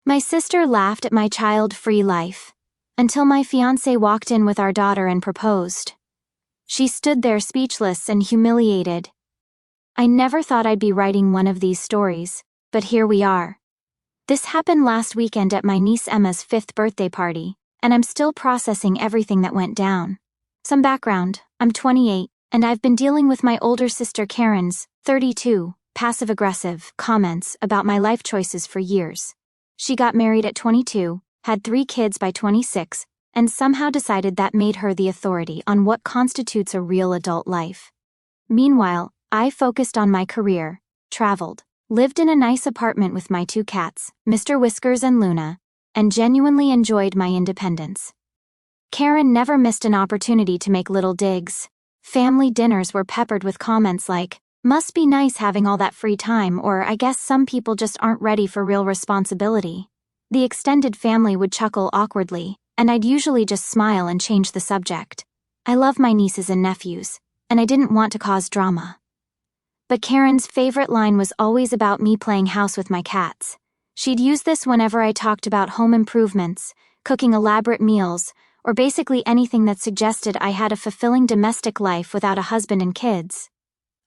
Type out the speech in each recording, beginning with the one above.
My sister laughed at my child-free life, until my fiancé walked in with our daughter and proposed. She stood there speechless and humiliated. I never thought I'd be writing one of these stories, but here we are. This happened last weekend at my niece Emma's 5th birthday party, and I'm still processing everything that went down. Some background: I'm 28, and I've been dealing with my older sister Karen's, 32, passive-aggressive comments about my life choices for years. She got married at 22, had 3 kids by 26, and somehow decided that made her the authority on what constitutes a real adult life. Meanwhile, I focused on my career, traveled, lived in a nice apartment with my 2 cats, Mr. Whiskers and Luna, and genuinely enjoyed my independence. Karen never missed an opportunity to make little digs. Family dinners were peppered with comments like, "Must be nice having all that free time," or "I guess some people just aren't ready for real responsibility." The extended family would chuckle awkwardly, and I'd usually just smile and change the subject. I love my nieces and nephews, and I didn't want to cause drama. But Karen's favorite line was always about me playing house with my cats. She'd use this whenever I talked about home improvements, cooking elaborate meals, or basically anything that suggested I had a fulfilling domestic life without a husband and kids.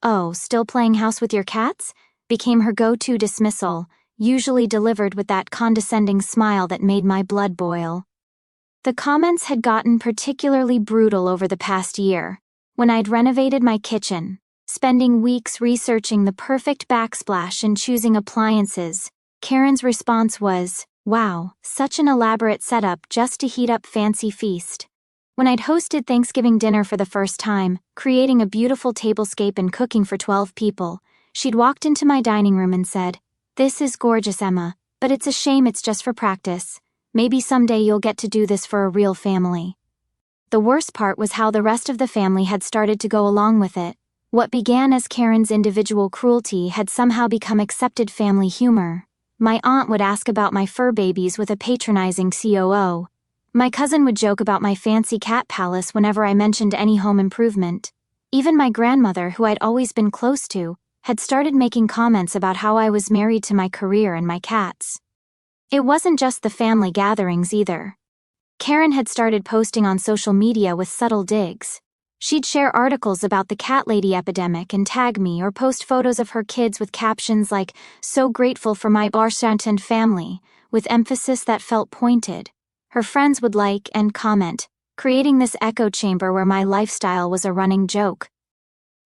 "Oh, still playing house with your cats?" became her go-to dismissal, usually delivered with that condescending smile that made my blood boil. The comments had gotten particularly brutal over the past year, when I'd renovated my kitchen, spending weeks researching the perfect backsplash and choosing appliances. Karen's response was, "Wow, such an elaborate setup just to heat up fancy feast." When I'd hosted Thanksgiving dinner for the first time, creating a beautiful tablescape and cooking for 12 people, she'd walked into my dining room and said, "This is gorgeous, Emma, but it's a shame it's just for practice. Maybe someday you'll get to do this for a real family." The worst part was how the rest of the family had started to go along with it. What began as Karen's individual cruelty had somehow become accepted family humor. My aunt would ask about my fur babies with a patronizing COO. My cousin would joke about my fancy cat palace whenever I mentioned any home improvement. Even my grandmother, who I'd always been close to, had started making comments about how I was married to my career and my cats. It wasn't just the family gatherings either. Karen had started posting on social media with subtle digs. She'd share articles about the cat lady epidemic and tag me, or post photos of her kids with captions like, "So grateful for my Barshantan family," with emphasis that felt pointed. Her friends would like and comment, creating this echo chamber where my lifestyle was a running joke.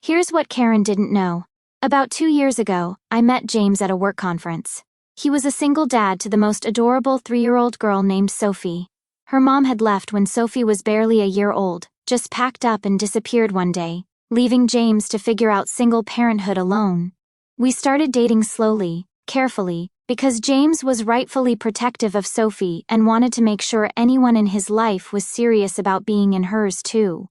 Here's what Karen didn't know. About 2 years ago, I met James at a work conference. He was a single dad to the most adorable 3-year-old girl named Sophie. Her mom had left when Sophie was barely a year old, just packed up and disappeared one day, leaving James to figure out single parenthood alone. We started dating slowly, carefully, because James was rightfully protective of Sophie and wanted to make sure anyone in his life was serious about being in hers too.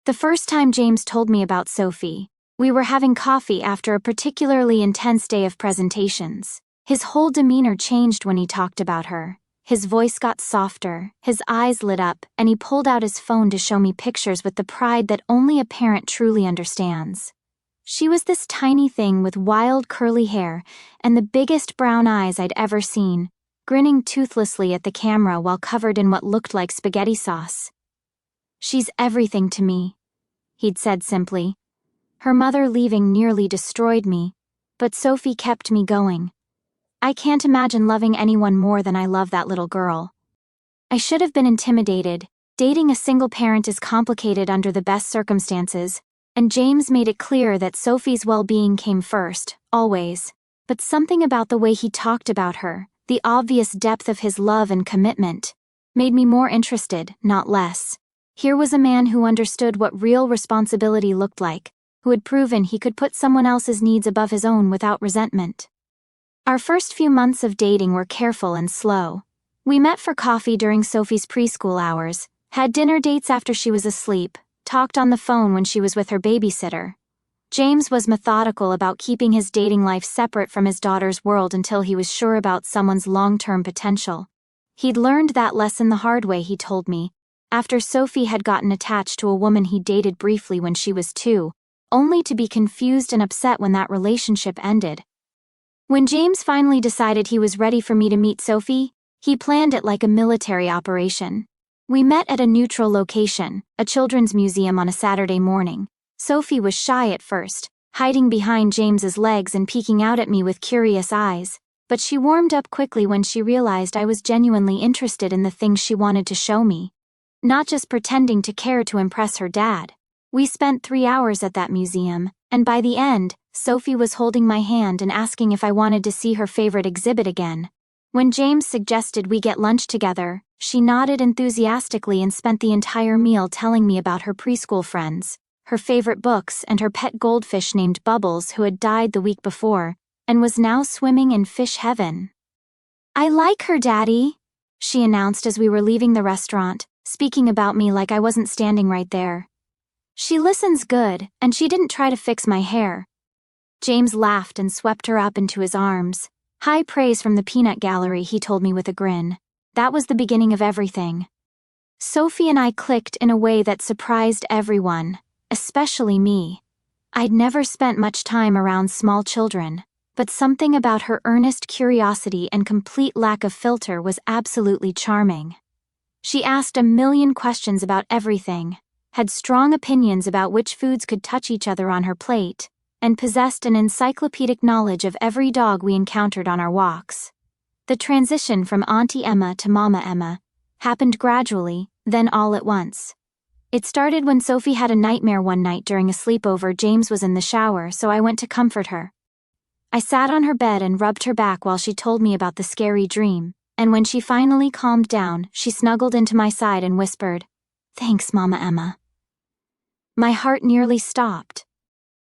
The first time James told me about Sophie, we were having coffee after a particularly intense day of presentations. His whole demeanor changed when he talked about her. His voice got softer, his eyes lit up, and he pulled out his phone to show me pictures with the pride that only a parent truly understands. She was this tiny thing with wild curly hair and the biggest brown eyes I'd ever seen, grinning toothlessly at the camera while covered in what looked like spaghetti sauce. "She's everything to me," he'd said simply. "Her mother leaving nearly destroyed me, but Sophie kept me going. I can't imagine loving anyone more than I love that little girl." I should have been intimidated. Dating a single parent is complicated under the best circumstances, and James made it clear that Sophie's well-being came first, always. But something about the way he talked about her, the obvious depth of his love and commitment, made me more interested, not less. Here was a man who understood what real responsibility looked like, who had proven he could put someone else's needs above his own without resentment. Our first few months of dating were careful and slow. We met for coffee during Sophie's preschool hours, had dinner dates after she was asleep, talked on the phone when she was with her babysitter. James was methodical about keeping his dating life separate from his daughter's world until he was sure about someone's long-term potential. He'd learned that lesson the hard way, he told me, after Sophie had gotten attached to a woman he dated briefly when she was 2, only to be confused and upset when that relationship ended. When James finally decided he was ready for me to meet Sophie, He planned it like a military operation. We met at a neutral location, a children's museum on a Saturday morning. Sophie was shy at first, hiding behind James's legs and peeking out at me with curious eyes, but she warmed up quickly when she realized I was genuinely interested in the things she wanted to show me. Not just pretending to care to impress her dad. We spent 3 hours at that museum, and by the end, Sophie was holding my hand and asking if I wanted to see her favorite exhibit again. When James suggested we get lunch together, she nodded enthusiastically and spent the entire meal telling me about her preschool friends, her favorite books, and her pet goldfish named Bubbles who had died the week before and was now swimming in fish heaven. "I like her, Daddy," she announced as we were leaving the restaurant, speaking about me like I wasn't standing right there. "She listens good, and she didn't try to fix my hair." James laughed and swept her up into his arms. High praise from the peanut gallery, he told me with a grin. That was the beginning of everything. Sophie and I clicked in a way that surprised everyone, especially me. I'd never spent much time around small children, but something about her earnest curiosity and complete lack of filter was absolutely charming. She asked a million questions about everything, had strong opinions about which foods could touch each other on her plate, and possessed an encyclopedic knowledge of every dog we encountered on our walks. The transition from Auntie Emma to Mama Emma happened gradually, then all at once. It started when Sophie had a nightmare one night during a sleepover. James was in the shower, so I went to comfort her. I sat on her bed and rubbed her back while she told me about the scary dream, and when she finally calmed down, she snuggled into my side and whispered, "Thanks, Mama Emma." My heart nearly stopped.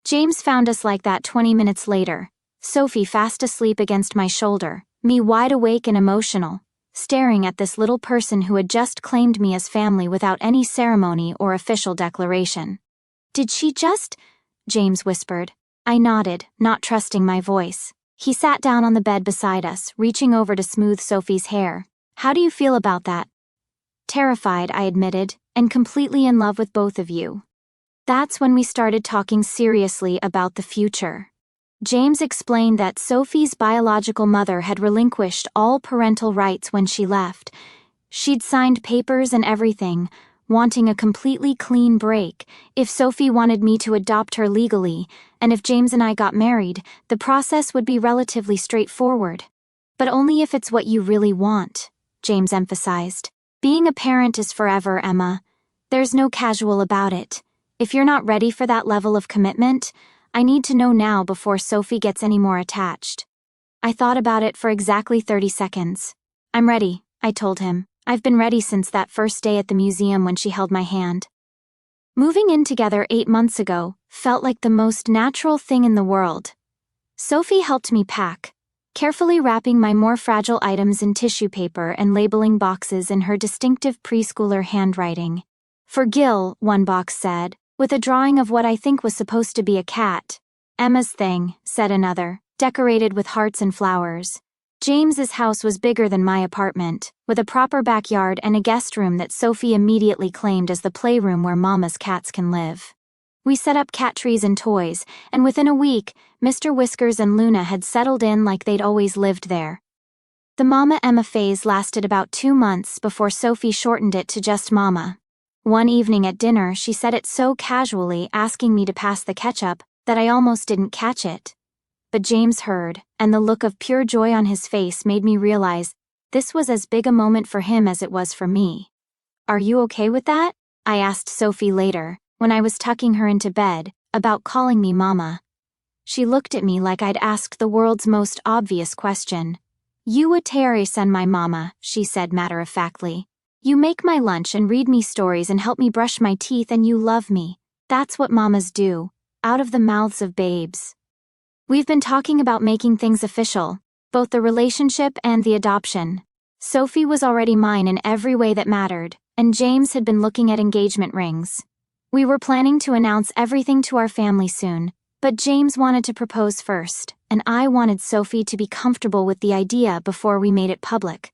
James found us like that 20 minutes later, Sophie fast asleep against my shoulder, me wide awake and emotional, staring at this little person who had just claimed me as family without any ceremony or official declaration. "Did she just?" James whispered. I nodded, not trusting my voice. He sat down on the bed beside us, reaching over to smooth Sophie's hair. "How do you feel about that?" "Terrified," I admitted, "and completely in love with both of you." That's when we started talking seriously about the future. James explained that Sophie's biological mother had relinquished all parental rights when she left. She'd signed papers and everything, wanting a completely clean break. If Sophie wanted me to adopt her legally, and if James and I got married, the process would be relatively straightforward. But only if it's what you really want, James emphasized. Being a parent is forever, Emma. There's no casual about it. If you're not ready for that level of commitment, I need to know now before Sophie gets any more attached. I thought about it for exactly 30 seconds. "I'm ready," I told him. "I've been ready since that first day at the museum when she held my hand." Moving in together 8 months ago felt like the most natural thing in the world. Sophie helped me pack, carefully wrapping my more fragile items in tissue paper and labeling boxes in her distinctive preschooler handwriting. "For Gil," one box said, with a drawing of what I think was supposed to be a cat. "Emma's thing," said another, decorated with hearts and flowers. James's house was bigger than my apartment, with a proper backyard and a guest room that Sophie immediately claimed as the playroom where Mama's cats can live. We set up cat trees and toys, and within a week, Mr. Whiskers and Luna had settled in like they'd always lived there. The Mama Emma phase lasted about 2 months before Sophie shortened it to just Mama. One evening at dinner, she said it so casually, asking me to pass the ketchup, that I almost didn't catch it. But James heard, and the look of pure joy on his face made me realize this was as big a moment for him as it was for me. "Are you okay with that?" I asked Sophie later, when I was tucking her into bed, about calling me Mama. She looked at me like I'd asked the world's most obvious question. "You would send my Mama," she said matter-of-factly. "You make my lunch and read me stories and help me brush my teeth, and you love me. That's what mamas do, out of the mouths of babes." We've been talking about making things official, both the relationship and the adoption. Sophie was already mine in every way that mattered, and James had been looking at engagement rings. We were planning to announce everything to our family soon, but James wanted to propose first, and I wanted Sophie to be comfortable with the idea before we made it public.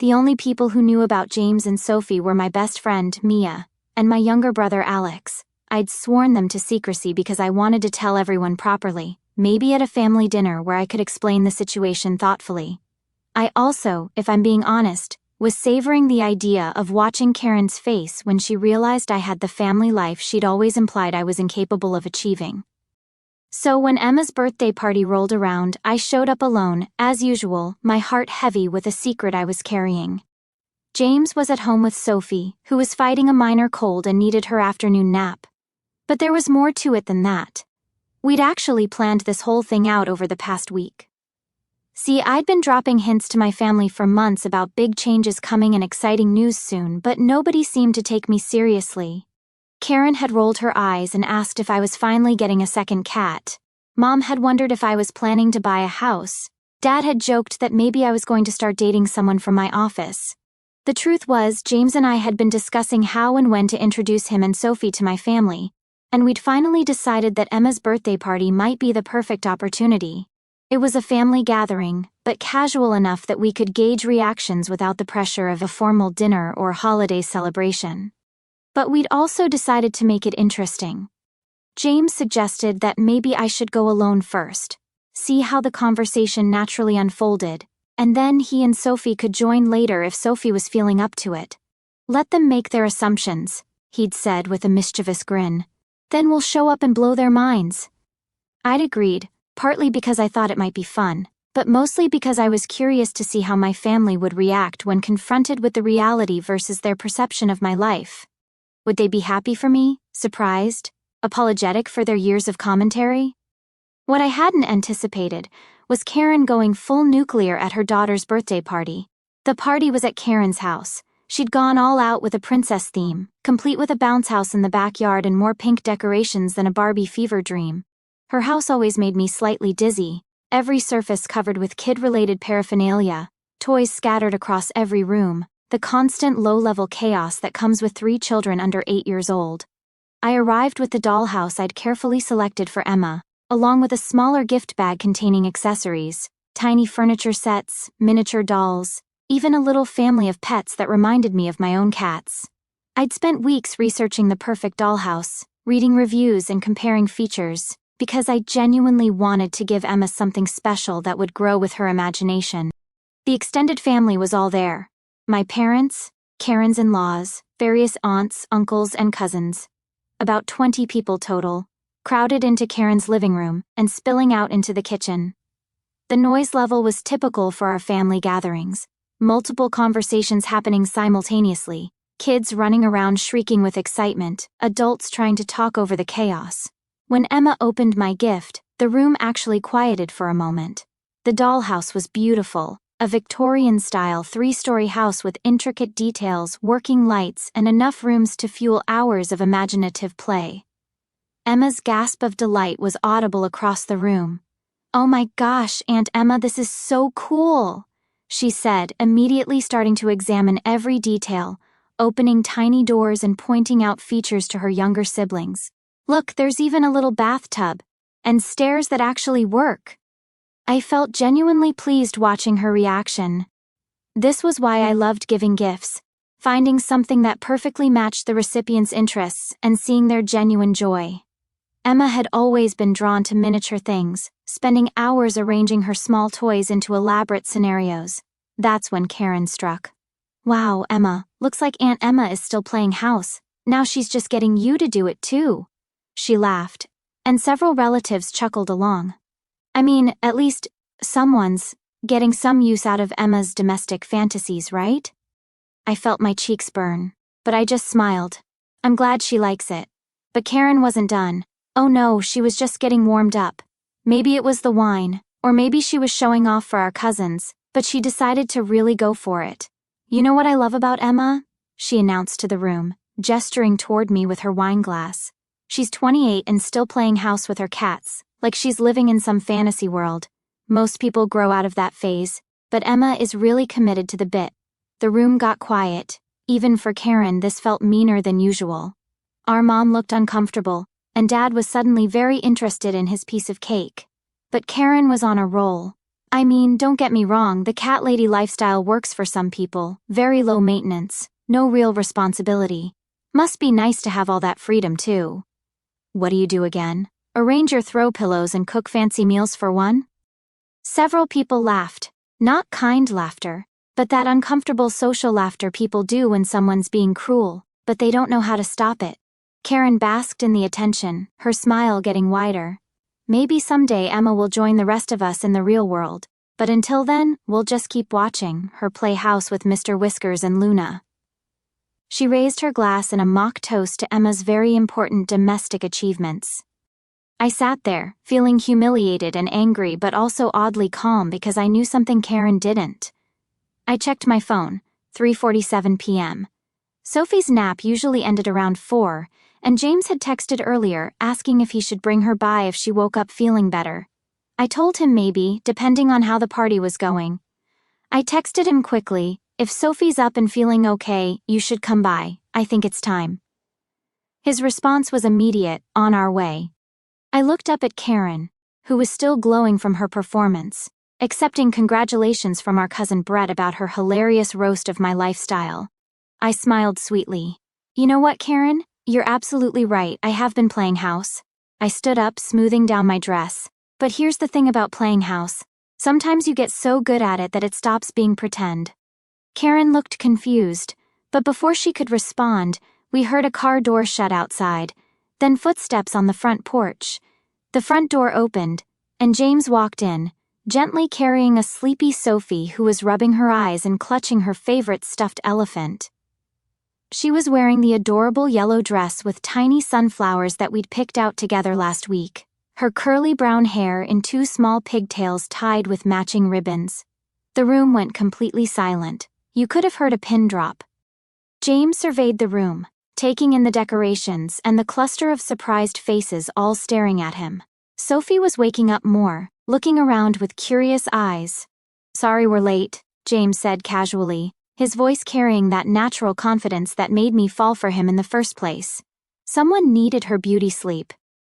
The only people who knew about James and Sophie were my best friend, Mia, and my younger brother, Alex. I'd sworn them to secrecy because I wanted to tell everyone properly, maybe at a family dinner where I could explain the situation thoughtfully. I also, if I'm being honest, was savoring the idea of watching Karen's face when she realized I had the family life she'd always implied I was incapable of achieving. So when Emma's birthday party rolled around, I showed up alone, as usual, my heart heavy with a secret I was carrying. James was at home with Sophie, who was fighting a minor cold and needed her afternoon nap. But there was more to it than that. We'd actually planned this whole thing out over the past week. See, I'd been dropping hints to my family for months about big changes coming and exciting news soon, but nobody seemed to take me seriously. Karen had rolled her eyes and asked if I was finally getting a second cat. Mom had wondered if I was planning to buy a house. Dad had joked that maybe I was going to start dating someone from my office. The truth was, James and I had been discussing how and when to introduce him and Sophie to my family, and we'd finally decided that Emma's birthday party might be the perfect opportunity. It was a family gathering, but casual enough that we could gauge reactions without the pressure of a formal dinner or holiday celebration. But we'd also decided to make it interesting. James suggested that maybe I should go alone first, see how the conversation naturally unfolded, and then he and Sophie could join later if Sophie was feeling up to it. Let them make their assumptions, he'd said with a mischievous grin. Then we'll show up and blow their minds. I'd agreed, partly because I thought it might be fun, but mostly because I was curious to see how my family would react when confronted with the reality versus their perception of my life. Would they be happy for me, surprised, apologetic for their years of commentary? What I hadn't anticipated was Karen going full nuclear at her daughter's birthday party. The party was at Karen's house. She'd gone all out with a princess theme, complete with a bounce house in the backyard and more pink decorations than a Barbie fever dream. Her house always made me slightly dizzy, every surface covered with kid-related paraphernalia, toys scattered across every room, the constant low-level chaos that comes with 3 children under 8 years old. I arrived with the dollhouse I'd carefully selected for Emma, along with a smaller gift bag containing accessories, tiny furniture sets, miniature dolls, even a little family of pets that reminded me of my own cats. I'd spent weeks researching the perfect dollhouse, reading reviews and comparing features, because I genuinely wanted to give Emma something special that would grow with her imagination. The extended family was all there. My parents, Karen's in-laws, various aunts, uncles, and cousins. About 20 people total, crowded into Karen's living room and spilling out into the kitchen. The noise level was typical for our family gatherings. Multiple conversations happening simultaneously, kids running around shrieking with excitement, adults trying to talk over the chaos. When Emma opened my gift, the room actually quieted for a moment. The dollhouse was beautiful, a Victorian-style 3-story house with intricate details, working lights, and enough rooms to fuel hours of imaginative play. Emma's gasp of delight was audible across the room. "Oh my gosh, Aunt Emma, this is so cool," she said, immediately starting to examine every detail, opening tiny doors and pointing out features to her younger siblings. "Look, there's even a little bathtub, and stairs that actually work." I felt genuinely pleased watching her reaction. This was why I loved giving gifts, finding something that perfectly matched the recipient's interests and seeing their genuine joy. Emma had always been drawn to miniature things, spending hours arranging her small toys into elaborate scenarios. That's when Karen struck. "Wow, Emma, looks like Aunt Emma is still playing house. Now she's just getting you to do it too." She laughed, and several relatives chuckled along. I mean, at least, someone's getting some use out of Emma's domestic fantasies, right? I felt my cheeks burn, but I just smiled. I'm glad she likes it. But Karen wasn't done. Oh no, she was just getting warmed up. Maybe it was the wine, or maybe she was showing off for our cousins, but she decided to really go for it. "You know what I love about Emma?" she announced to the room, gesturing toward me with her wine glass. "She's 28 and still playing house with her cats, like she's living in some fantasy world. Most people grow out of that phase, but Emma is really committed to the bit." The room got quiet. Even for Karen, this felt meaner than usual. Our mom looked uncomfortable, and Dad was suddenly very interested in his piece of cake. But Karen was on a roll. I mean, don't get me wrong, the cat lady lifestyle works for some people, very low maintenance, no real responsibility. Must be nice to have all that freedom too. What do you do again? Arrange your throw pillows and cook fancy meals for one? Several people laughed. Not kind laughter, but that uncomfortable social laughter people do when someone's being cruel, but they don't know how to stop it. Karen basked in the attention, her smile getting wider. Maybe someday Emma will join the rest of us in the real world, but until then, we'll just keep watching her play house with Mr. Whiskers and Luna. She raised her glass in a mock toast to Emma's very important domestic achievements. I sat there, feeling humiliated and angry but also oddly calm because I knew something Karen didn't. I checked my phone, 3:47 p.m. Sophie's nap usually ended around 4, and James had texted earlier asking if he should bring her by if she woke up feeling better. I told him maybe, depending on how the party was going. I texted him quickly, "If Sophie's up and feeling okay, you should come by, I think it's time." His response was immediate, "On our way." I looked up at Karen, who was still glowing from her performance, accepting congratulations from our cousin Brett about her hilarious roast of my lifestyle. I smiled sweetly. "You know what, Karen? You're absolutely right, I have been playing house." I stood up, smoothing down my dress. "But here's the thing about playing house. Sometimes you get so good at it that it stops being pretend." Karen looked confused, but before she could respond, we heard a car door shut outside, then footsteps on the front porch. The front door opened, and James walked in, gently carrying a sleepy Sophie who was rubbing her eyes and clutching her favorite stuffed elephant. She was wearing the adorable yellow dress with tiny sunflowers that we'd picked out together last week, her curly brown hair in 2 small pigtails tied with matching ribbons. The room went completely silent. You could have heard a pin drop. James surveyed the room, taking in the decorations and the cluster of surprised faces all staring at him. Sophie was waking up more, looking around with curious eyes. "Sorry we're late," James said casually, his voice carrying that natural confidence that made me fall for him in the first place. Someone needed her beauty sleep.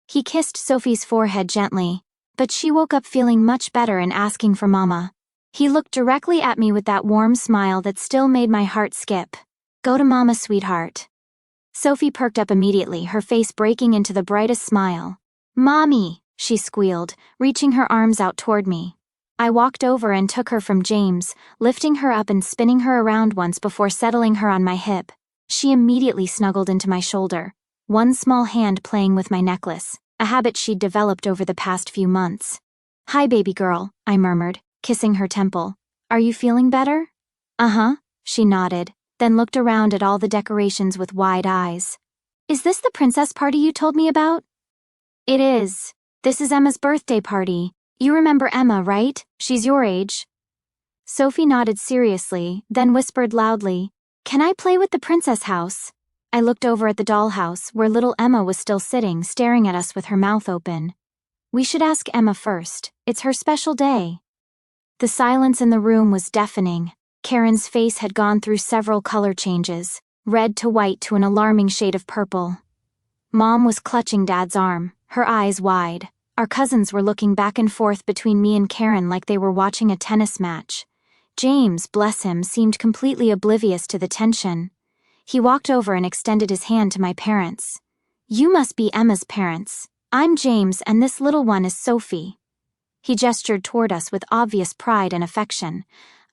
He kissed Sophie's forehead gently, but she woke up feeling much better and asking for Mama. He looked directly at me with that warm smile that still made my heart skip. "Go to Mama, sweetheart." Sophie perked up immediately, her face breaking into the brightest smile. "Mommy," she squealed, reaching her arms out toward me. I walked over and took her from James, lifting her up and spinning her around once before settling her on my hip. She immediately snuggled into my shoulder, one small hand playing with my necklace, a habit she'd developed over the past few months. "Hi, baby girl," I murmured, kissing her temple. "Are you feeling better?" "Uh-huh," she nodded, then looked around at all the decorations with wide eyes. "Is this the princess party you told me about?" "It is. This is Emma's birthday party. You remember Emma, right? She's your age." Sophie nodded seriously, then whispered loudly, "Can I play with the princess house?" I looked over at the dollhouse, where little Emma was still sitting, staring at us with her mouth open. "We should ask Emma first. It's her special day." The silence in the room was deafening. Karen's face had gone through several color changes, red to white to an alarming shade of purple. Mom was clutching Dad's arm, her eyes wide. Our cousins were looking back and forth between me and Karen like they were watching a tennis match. James, bless him, seemed completely oblivious to the tension. He walked over and extended his hand to my parents. "You must be Emma's parents. I'm James and this little one is Sophie." He gestured toward us with obvious pride and affection.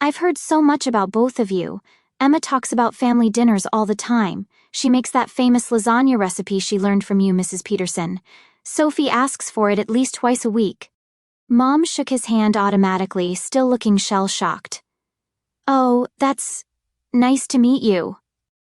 "I've heard so much about both of you. Emma talks about family dinners all the time. She makes that famous lasagna recipe she learned from you, Mrs. Peterson. Sophie asks for it at least twice a week." Mom shook his hand automatically, still looking shell-shocked. "Oh, that's nice to meet you."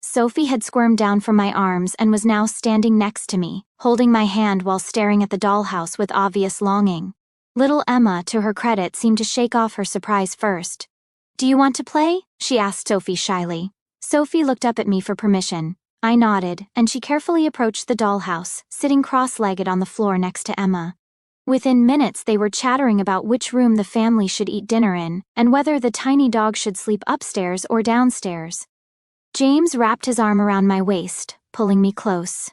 Sophie had squirmed down from my arms and was now standing next to me, holding my hand while staring at the dollhouse with obvious longing. Little Emma, to her credit, seemed to shake off her surprise first. "Do you want to play?" she asked Sophie shyly. Sophie looked up at me for permission. I nodded, and she carefully approached the dollhouse, sitting cross-legged on the floor next to Emma. Within minutes they were chattering about which room the family should eat dinner in, and whether the tiny dog should sleep upstairs or downstairs. James wrapped his arm around my waist, pulling me close.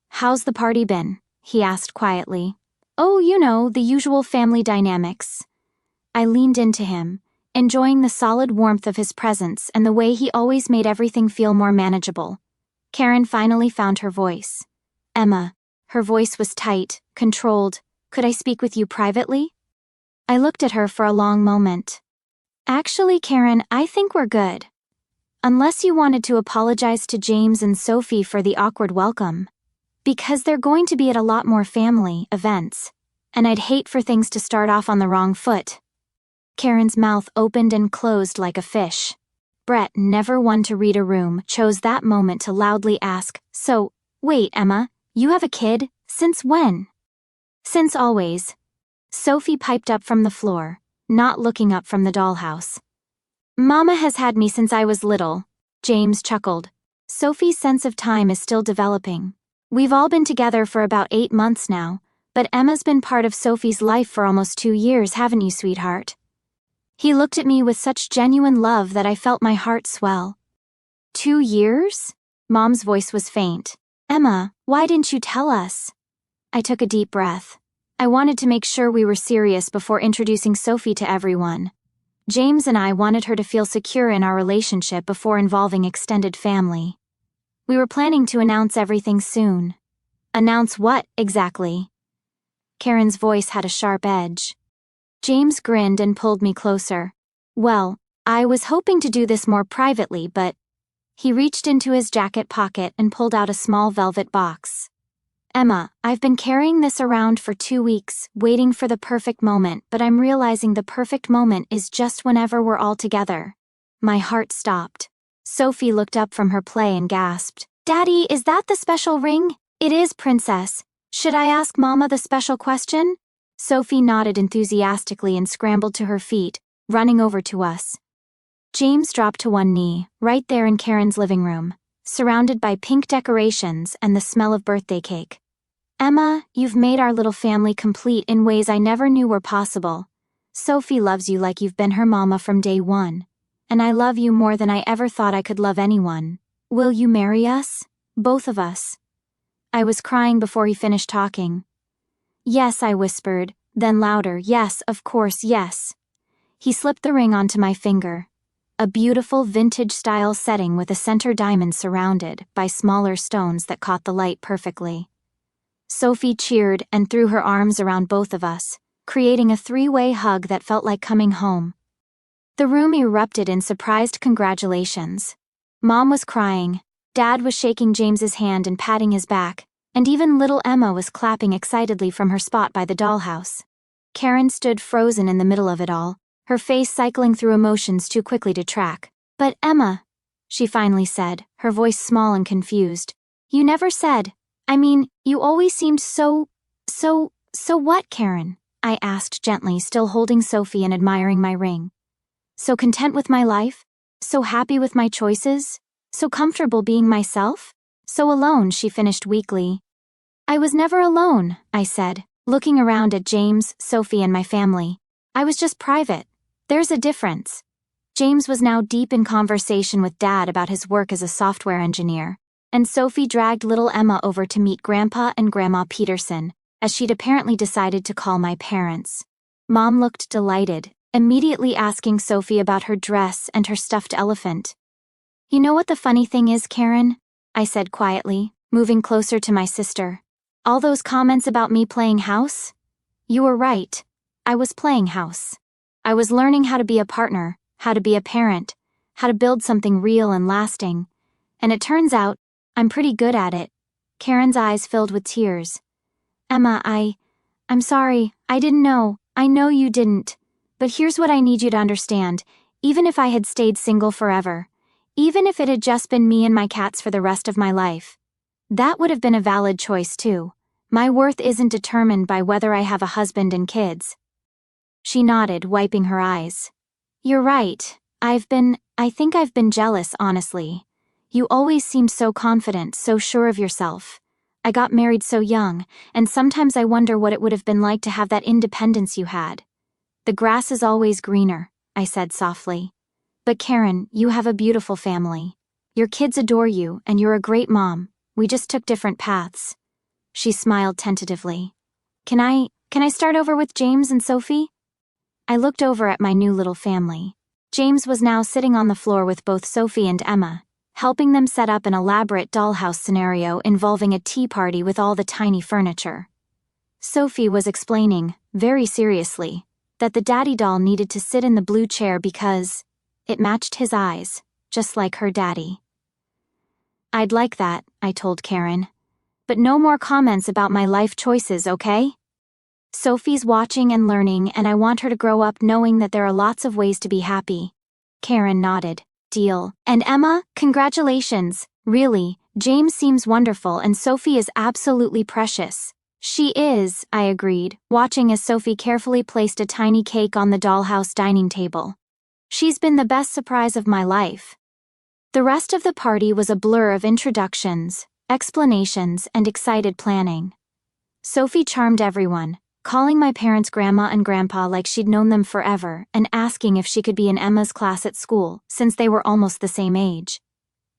"How's the party been?" he asked quietly. "Oh, you know, the usual family dynamics." I leaned into him, enjoying the solid warmth of his presence and the way he always made everything feel more manageable. Karen finally found her voice. "Emma." Her voice was tight, controlled. "Could I speak with you privately?" I looked at her for a long moment. Actually, Karen, I think we're good. Unless you wanted to apologize to James and Sophie for the awkward welcome. Because they're going to be at a lot more family events, and I'd hate for things to start off on the wrong foot. Karen's mouth opened and closed like a fish. Brett, never one to read a room, chose that moment to loudly ask, "So, wait, Emma, you have a kid? Since when?" "Since always." Sophie piped up from the floor, not looking up from the dollhouse. "Mama has had me since I was little," James chuckled. Sophie's sense of time is still developing. "We've all been together for about 8 months now, but Emma's been part of Sophie's life for almost 2 years, haven't you, sweetheart?" He looked at me with such genuine love that I felt my heart swell. 2 years? Mom's voice was faint. "Emma, why didn't you tell us?" I took a deep breath. I wanted to make sure we were serious before introducing Sophie to everyone. James and I wanted her to feel secure in our relationship before involving extended family. We were planning to announce everything soon. Announce what, exactly? Karen's voice had a sharp edge. James grinned and pulled me closer. "Well, I was hoping to do this more privately, but..." He reached into his jacket pocket and pulled out a small velvet box. "Emma, I've been carrying this around for 2 weeks, waiting for the perfect moment, but I'm realizing the perfect moment is just whenever we're all together." My heart stopped. Sophie looked up from her play and gasped, "Daddy, is that the special ring?" "It is, Princess. Should I ask Mama the special question?" Sophie nodded enthusiastically and scrambled to her feet, running over to us. James dropped to one knee, right there in Karen's living room, surrounded by pink decorations and the smell of birthday cake. "Emma, you've made our little family complete in ways I never knew were possible. Sophie loves you like you've been her mama from day one. And I love you more than I ever thought I could love anyone. Will you marry us? Both of us?" I was crying before he finished talking. "Yes," I whispered, then louder, "Yes, of course, yes." He slipped the ring onto my finger. A beautiful vintage-style setting with a center diamond surrounded by smaller stones that caught the light perfectly. Sophie cheered and threw her arms around both of us, creating a 3-way hug that felt like coming home. The room erupted in surprised congratulations. Mom was crying, Dad was shaking James's hand and patting his back, and even little Emma was clapping excitedly from her spot by the dollhouse. Karen stood frozen in the middle of it all, her face cycling through emotions too quickly to track. "But Emma," she finally said, her voice small and confused, "you never said. I mean, you always seemed so what, Karen?" I asked gently, still holding Sophie and admiring my ring. "So content with my life? So happy with my choices? So comfortable being myself? So alone," she finished weakly. "I was never alone," I said, looking around at James, Sophie, and my family. "I was just private. There's a difference." James was now deep in conversation with Dad about his work as a software engineer, and Sophie dragged little Emma over to meet Grandpa and Grandma Peterson, as she'd apparently decided to call my parents. Mom looked delighted, immediately asking Sophie about her dress and her stuffed elephant. "You know what the funny thing is, Karen?" I said quietly, moving closer to my sister. "All those comments about me playing house? You were right. I was playing house. I was learning how to be a partner, how to be a parent, how to build something real and lasting. And it turns out, I'm pretty good at it." Karen's eyes filled with tears. "Emma, I'm sorry, I didn't know. I know you didn't. But here's what I need you to understand. Even if I had stayed single forever, even if it had just been me and my cats for the rest of my life, that would have been a valid choice too. My worth isn't determined by whether I have a husband and kids." She nodded, wiping her eyes. "You're right. I think I've been jealous, honestly. You always seemed so confident, so sure of yourself. I got married so young, and sometimes I wonder what it would have been like to have that independence you had." "The grass is always greener," I said softly. "But Karen, you have a beautiful family. Your kids adore you, and you're a great mom. We just took different paths." She smiled tentatively. Can I start over with James and Sophie?" I looked over at my new little family. James was now sitting on the floor with both Sophie and Emma, helping them set up an elaborate dollhouse scenario involving a tea party with all the tiny furniture. Sophie was explaining, very seriously, that the daddy doll needed to sit in the blue chair because it matched his eyes, just like her daddy. "I'd like that," I told Karen. "But no more comments about my life choices, okay? Sophie's watching and learning, and I want her to grow up knowing that there are lots of ways to be happy." Karen nodded. "Deal. And Emma, congratulations. Really, James seems wonderful and Sophie is absolutely precious." "She is," I agreed, watching as Sophie carefully placed a tiny cake on the dollhouse dining table. "She's been the best surprise of my life." The rest of the party was a blur of introductions, explanations, and excited planning. Sophie charmed everyone, calling my parents grandma and grandpa like she'd known them forever and asking if she could be in Emma's class at school since they were almost the same age.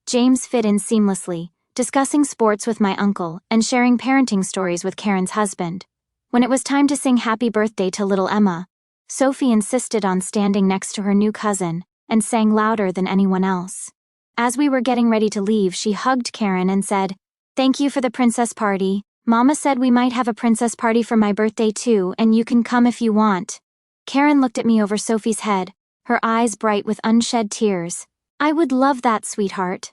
James fit in seamlessly, discussing sports with my uncle and sharing parenting stories with Karen's husband. When it was time to sing happy birthday to little Emma, Sophie insisted on standing next to her new cousin and sang louder than anyone else. As we were getting ready to leave, she hugged Karen and said, "Thank you for the princess party. Mama said we might have a princess party for my birthday too, and you can come if you want." Karen looked at me over Sophie's head, her eyes bright with unshed tears. "I would love that, sweetheart."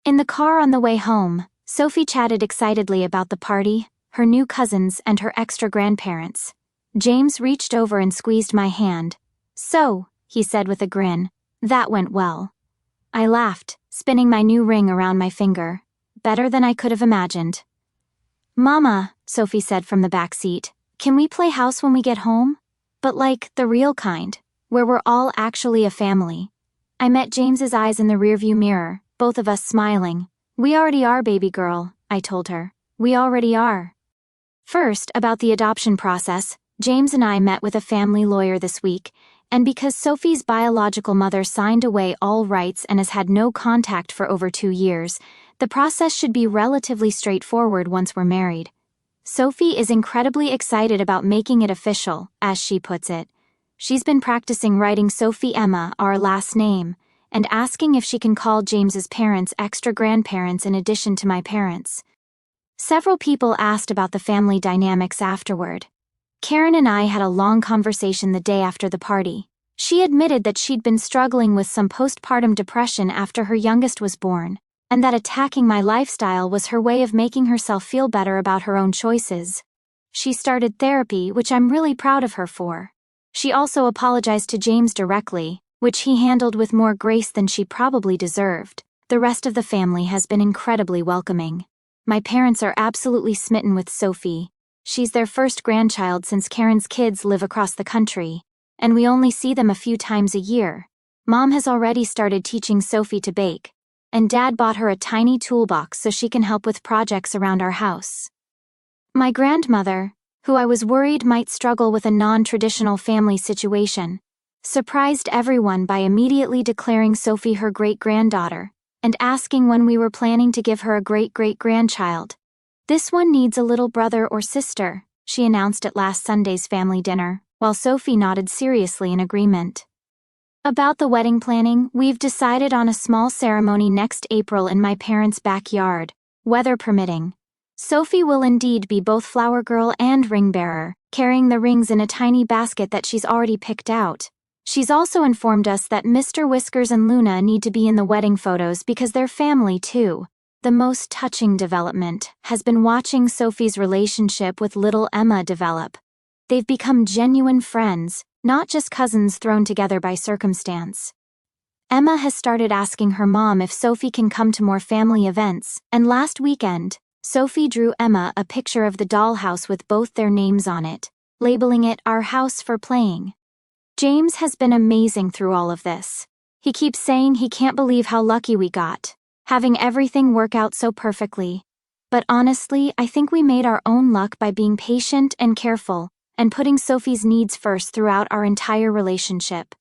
In the car on the way home, Sophie chatted excitedly about the party, her new cousins, and her extra grandparents. James reached over and squeezed my hand. "So," he said with a grin, "that went well." I laughed, spinning my new ring around my finger. Better than I could have imagined. "Mama," Sophie said from the back seat, "can we play house when we get home? But like, the real kind, where we're all actually a family." I met James's eyes in the rearview mirror, both of us smiling. "We already are, baby girl," I told her. "We already are." First, about the adoption process, James and I met with a family lawyer this week, and because Sophie's biological mother signed away all rights and has had no contact for over 2 years, the process should be relatively straightforward once we're married. Sophie is incredibly excited about making it official, as she puts it. She's been practicing writing Sophie Emma, our last name, and asking if she can call James's parents extra grandparents in addition to my parents. Several people asked about the family dynamics afterward. Karen and I had a long conversation the day after the party. She admitted that she'd been struggling with some postpartum depression after her youngest was born, and that attacking my lifestyle was her way of making herself feel better about her own choices. She started therapy, which I'm really proud of her for. She also apologized to James directly, which he handled with more grace than she probably deserved. The rest of the family has been incredibly welcoming. My parents are absolutely smitten with Sophie. She's their first grandchild since Karen's kids live across the country, and we only see them a few times a year. Mom has already started teaching Sophie to bake, and Dad bought her a tiny toolbox so she can help with projects around our house. My grandmother, who I was worried might struggle with a non-traditional family situation, surprised everyone by immediately declaring Sophie her great-granddaughter and asking when we were planning to give her a great-great-grandchild. "This one needs a little brother or sister," she announced at last Sunday's family dinner, while Sophie nodded seriously in agreement. About the wedding planning, we've decided on a small ceremony next April in my parents' backyard, weather permitting. Sophie will indeed be both flower girl and ring bearer, carrying the rings in a tiny basket that she's already picked out. She's also informed us that Mr. Whiskers and Luna need to be in the wedding photos because they're family too. The most touching development has been watching Sophie's relationship with little Emma develop. They've become genuine friends, not just cousins thrown together by circumstance. Emma has started asking her mom if Sophie can come to more family events, and last weekend, Sophie drew Emma a picture of the dollhouse with both their names on it, labeling it "Our House for Playing." James has been amazing through all of this. He keeps saying he can't believe how lucky we got, having everything work out so perfectly. But honestly, I think we made our own luck by being patient and careful, and putting Sophie's needs first throughout our entire relationship.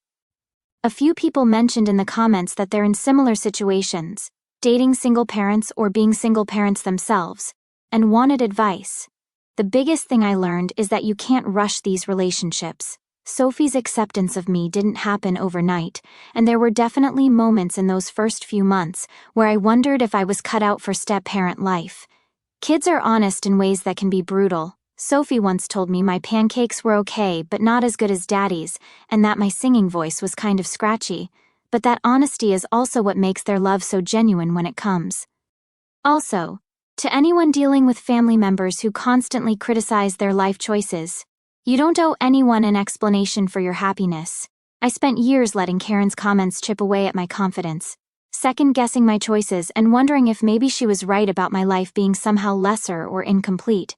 A few people mentioned in the comments that they're in similar situations, dating single parents or being single parents themselves, and wanted advice. The biggest thing I learned is that you can't rush these relationships. Sophie's acceptance of me didn't happen overnight, and there were definitely moments in those first few months where I wondered if I was cut out for step-parent life. Kids are honest in ways that can be brutal, Sophie once told me my pancakes were okay but not as good as Daddy's, and that my singing voice was kind of scratchy, but that honesty is also what makes their love so genuine when it comes. Also, to anyone dealing with family members who constantly criticize their life choices, you don't owe anyone an explanation for your happiness. I spent years letting Karen's comments chip away at my confidence, second-guessing my choices and wondering if maybe she was right about my life being somehow lesser or incomplete.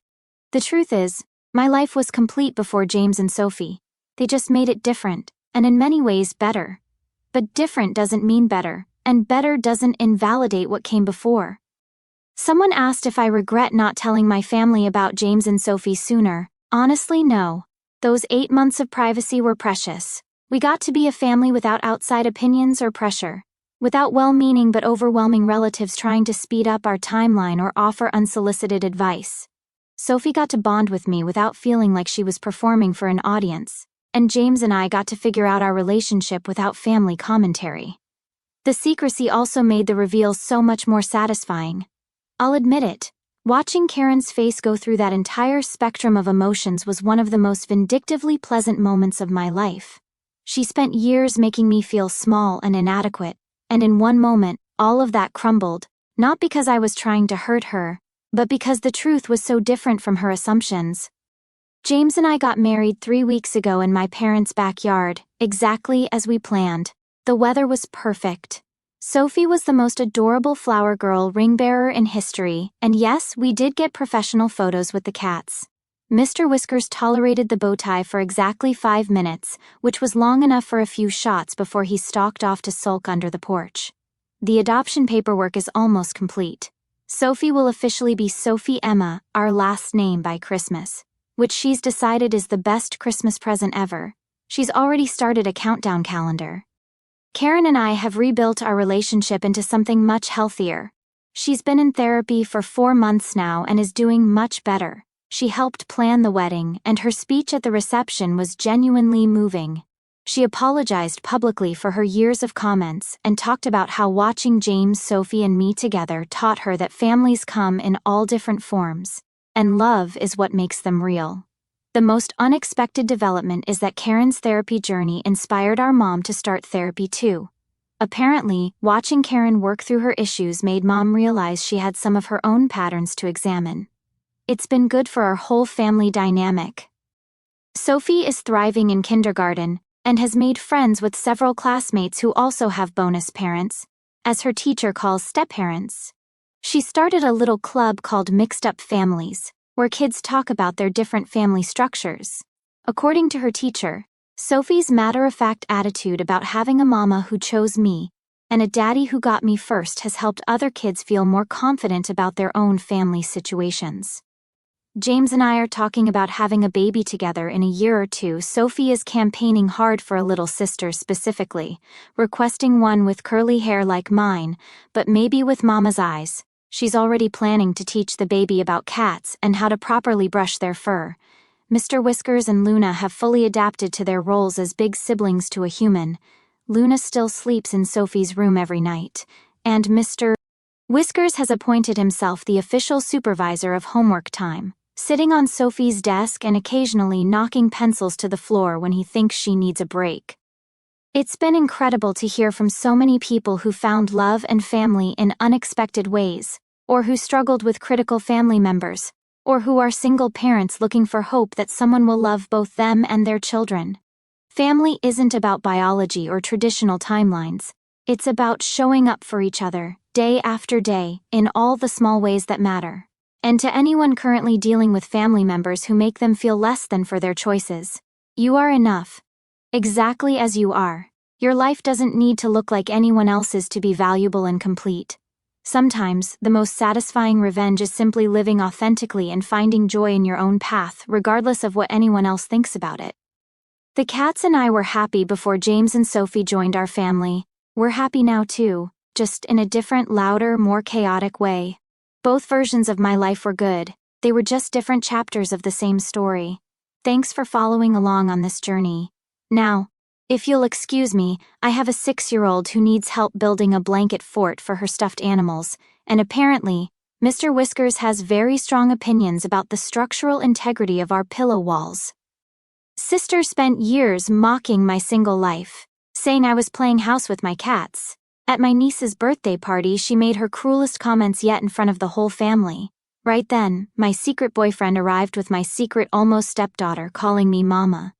The truth is, my life was complete before James and Sophie. They just made it different, and in many ways better. But different doesn't mean better, and better doesn't invalidate what came before. Someone asked if I regret not telling my family about James and Sophie sooner. Honestly, no. Those 8 months of privacy were precious. We got to be a family without outside opinions or pressure, without well-meaning but overwhelming relatives trying to speed up our timeline or offer unsolicited advice. Sophie got to bond with me without feeling like she was performing for an audience, and James and I got to figure out our relationship without family commentary. The secrecy also made the reveal so much more satisfying. I'll admit it, watching Karen's face go through that entire spectrum of emotions was one of the most vindictively pleasant moments of my life. She spent years making me feel small and inadequate, and in one moment, all of that crumbled, not because I was trying to hurt her, but because the truth was so different from her assumptions. James and I got married 3 weeks ago in my parents' backyard, exactly as we planned. The weather was perfect. Sophie was the most adorable flower girl ring-bearer in history, and yes, we did get professional photos with the cats. Mr. Whiskers tolerated the bow tie for exactly 5 minutes, which was long enough for a few shots before he stalked off to sulk under the porch. The adoption paperwork is almost complete. Sophie will officially be Sophie Emma, our last name, by Christmas, which she's decided is the best Christmas present ever. She's already started a countdown calendar. Karen and I have rebuilt our relationship into something much healthier. She's been in therapy for 4 months now and is doing much better. She helped plan the wedding, and her speech at the reception was genuinely moving. She apologized publicly for her years of comments and talked about how watching James, Sophie, and me together taught her that families come in all different forms, and love is what makes them real. The most unexpected development is that Karen's therapy journey inspired our mom to start therapy too. Apparently, watching Karen work through her issues made Mom realize she had some of her own patterns to examine. It's been good for our whole family dynamic. Sophie is thriving in kindergarten and has made friends with several classmates who also have bonus parents, as her teacher calls step-parents. She started a little club called Mixed Up Families, where kids talk about their different family structures. According to her teacher, Sophie's matter-of-fact attitude about having a mama who chose me and a daddy who got me first has helped other kids feel more confident about their own family situations. James and I are talking about having a baby together in a year or two. Sophie is campaigning hard for a little sister specifically, requesting one with curly hair like mine, but maybe with mama's eyes. She's already planning to teach the baby about cats and how to properly brush their fur. Mr. Whiskers and Luna have fully adapted to their roles as big siblings to a human. Luna still sleeps in Sophie's room every night, and Mr. Whiskers has appointed himself the official supervisor of homework time, sitting on Sophie's desk and occasionally knocking pencils to the floor when he thinks she needs a break. It's been incredible to hear from so many people who found love and family in unexpected ways, or who struggled with critical family members, or who are single parents looking for hope that someone will love both them and their children. Family isn't about biology or traditional timelines. It's about showing up for each other, day after day, in all the small ways that matter. And to anyone currently dealing with family members who make them feel less than for their choices, you are enough. Exactly as you are. Your life doesn't need to look like anyone else's to be valuable and complete. Sometimes, the most satisfying revenge is simply living authentically and finding joy in your own path, regardless of what anyone else thinks about it. The cats and I were happy before James and Sophie joined our family. We're happy now too, just in a different, louder, more chaotic way. Both versions of my life were good. They were just different chapters of the same story. Thanks for following along on this journey. Now, if you'll excuse me, I have a 6-year-old who needs help building a blanket fort for her stuffed animals, and apparently, Mr. Whiskers has very strong opinions about the structural integrity of our pillow walls. Sister spent years mocking my single life, saying I was playing house with my cats. At my niece's birthday party, she made her cruelest comments yet in front of the whole family. Right then, my secret boyfriend arrived with my secret almost stepdaughter calling me mama.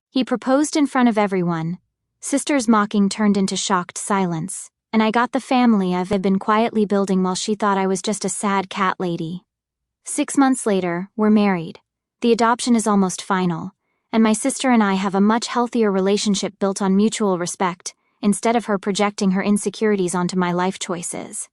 He proposed in front of everyone. Sister's mocking turned into shocked silence, and I got the family I've been quietly building while she thought I was just a sad cat lady. 6 months later, we're married. The adoption is almost final, and my sister and I have a much healthier relationship built on mutual respect, instead of her projecting her insecurities onto my life choices.